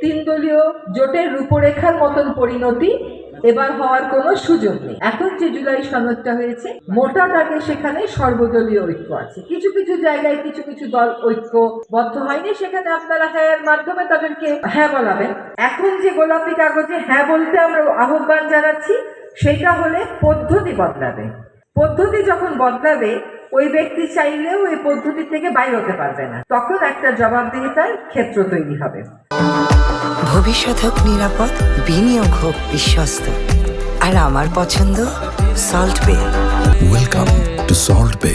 তিন দলীয় জোটের রূপরেখার মতন পরিণতি এবার হওয়ার কোনো সুযোগ নেই। এখন যে জুলাই সনদটা হয়েছে, মোটা দাগে সেখানে সর্বদলীয় ঐক্য আছে। কিছু কিছু জায়গায় কিছু কিছু দল ঐক্যবদ্ধ হয়নি, সেখানে আপনারা হ্যাঁ মাধ্যমে তাদেরকে হ্যাঁ বলাবেন। এখন যে গোলাপি কাগজে হ্যাঁ বলতে আমরা আহ্বান জানাচ্ছি, সেটা হলে পদ্ধতি বদলাবে। পদ্ধতি যখন বদলাবে, ওই ব্যক্তি চাইলেও এই পদ্ধতি থেকে বাইর হতে পারবে না। তখন একটা জবাবদিহিতার ক্ষেত্র তৈরি হবে। ভবিষ্যৎ হোক নিরাপদ, বিনিয়োগ হোক বিশ্বস্ত, আর আমার পছন্দ সল্ট বে। ওয়েলকাম টু সল্ট বে।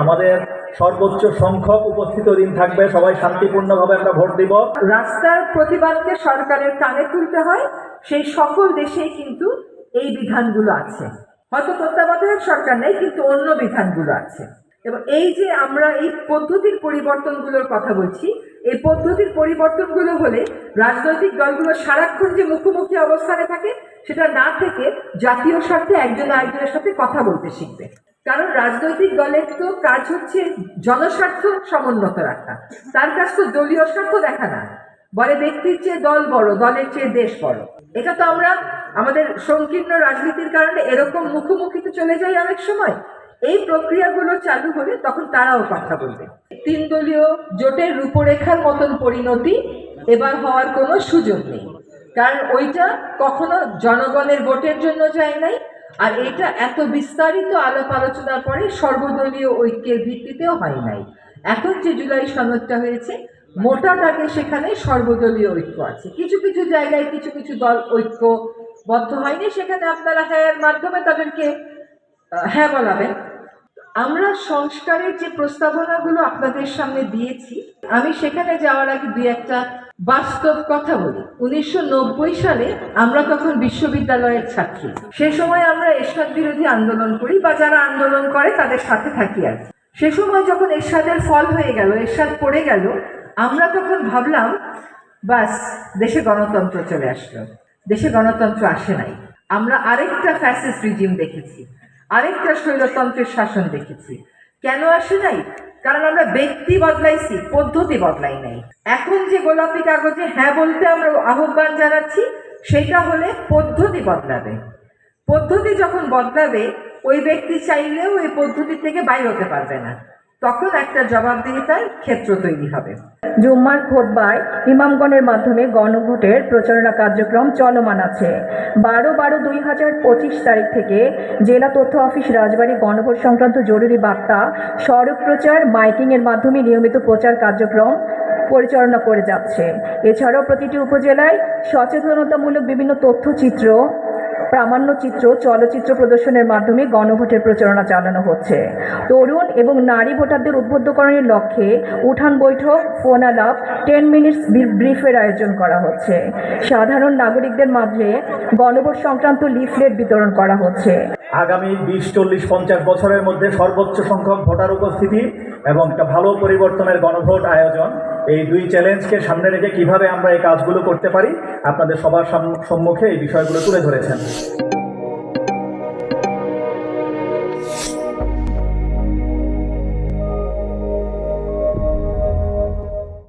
আমাদের সর্বোচ্চ সংখ্যক উপস্থিত দিন থাকবে, সবাই শান্তিপূর্ণভাবে আমরা ভোট দিব। রাস্তার প্রতিবাদকে সরকারের কানে তুলতে হয়, সেই সকল দেশেই কিন্তু এই বিধানগুলো আছে। হয়তো তত্ত্বাবধায়ক সরকার নেই, কিন্তু অন্য বিধানগুলো আছে। এবং এই যে আমরা এই পদ্ধতির পরিবর্তনগুলোর কথা বলছি, এই পদ্ধতির পরিবর্তনগুলো হলে রাজনৈতিক দলগুলো সারাক্ষণ যে মুখোমুখি অবস্থানে থাকে, সেটা না থেকে জাতীয় স্বার্থে একজন আরেকজনের সাথে কথা বলতে শিখবে। কারণ রাজনৈতিক দলের তো কাজ হচ্ছে জনস্বার্থ সমুন্নত রাখা, তার কাজ তো দলীয় স্বার্থ দেখা না। বলে ব্যক্তির চেয়ে দল বড়, দলের চেয়ে দেশ বড়। এটা তো আমরা আমাদের সংকীর্ণ রাজনীতির কারণে এরকম মুখোমুখিতে চলে যাই অনেক সময়। এই প্রক্রিয়াগুলো চালু হলে তখন তারাও কথা বলবে। তিন দলীয় জোটের রূপরেখার মতন পরিণতি এবার হওয়ার কোনো সুযোগ নেই, কারণ ওইটা কখনো জনগণের ভোটের জন্য যায় নাই। আর এটা এত বিস্তারিত আলাপ আলোচনার পরে সর্বদলীয় ঐক্যের ভিত্তিতেও হয় নাই। এখন যে জুলাই সনদটা হয়েছে, মোটা দাগে সেখানে সর্বদলীয় ঐক্য আছে। কিছু কিছু জায়গায় কিছু কিছু দল ঐক্যবদ্ধ হয়নি, সেখানে আপনারা হ্যাঁ মাধ্যমে তাদেরকে হ্যাঁ বলাবেন। আমরা সংস্কারের যে প্রস্তাবনাগুলো আপনাদের সামনে দিয়েছি, আমি সেখানে যাওয়ার আগে দুই একটা বাস্তব কথা বলি। 1990 সালে আমরা তখন বিশ্ববিদ্যালয়ের ছাত্রী। সে সময় আমরা এরশাদ বিরোধী আন্দোলন করি, বা যারা আন্দোলন করে তাদের সাথে থাকি আর। সে সময় যখন এরশাদের ফল হয়ে গেল, এরশাদ পড়ে গেল, আমরা তখন ভাবলাম বাস, দেশে গণতন্ত্র চলে আসলো। দেশে গণতন্ত্র আসে নাই। আমরা আরেকটা ফ্যাসিস্ট রিজিম দেখেছি, আরেকটা স্বৈরতন্ত্রের শাসন দেখেছি। কেন আসে নাই? কারণ আমরা ব্যক্তি বদলাইছি, পদ্ধতি বদলাই নাই। এখন যে গোলাপি কাগজে হ্যাঁ বলতে আমরা আহ্বান জানাচ্ছি, সেটা হলে পদ্ধতি বদলাবে। পদ্ধতি যখন বদলাবে, ওই ব্যক্তি চাইলেও এই পদ্ধতি থেকে বাইর হতে পারবে না। তখন একটা জবাবদিহিতার ক্ষেত্র তৈরি হবে। জুম্মার খুতবায় ইমামগণের মাধ্যমে গণভোটের প্রচারণা কার্যক্রম চলমান আছে। 12/12/2025 তারিখ থেকে জেলা তথ্য অফিস রাজবাড়ী গণভোট সংক্রান্ত জরুরি বার্তা, সড়ক প্রচার, মাইকিংয়ের মাধ্যমে নিয়মিত প্রচার কার্যক্রম পরিচালনা করে যাচ্ছে। এছাড়াও প্রতিটি উপজেলায় সচেতনতামূলক বিভিন্ন তথ্যচিত্র, প্রামাণ্যচিত্র, চলচ্চিত্র প্রদর্শনের মাধ্যমে গণভোটের প্রচারণা চালানো হচ্ছে। তরুণ এবং নারী ভোটারদের উদ্বুদ্ধকরণের লক্ষ্যে উঠান বৈঠক, ফোন আলাপ, 10 মিনিটস ব্রিফের আয়োজন করা হচ্ছে। সাধারণ নাগরিকদের মাঝে গণভোট সংক্রান্ত লিফলেট বিতরণ করা হচ্ছে। আগামী 20, 40, 50 বছরের মধ্যে সর্বোচ্চ সংখ্যক ভোটার উপস্থিতি এবং একটা ভালো পরিবর্তনের গণভোট আয়োজন, এই দুই চ্যালেঞ্জকে সামনে রেখে কিভাবে আমরা এই কাজগুলো করতে পারি, আপনাদের সবার সম্মুখে এই বিষয়গুলো তুলে ধরেছেন।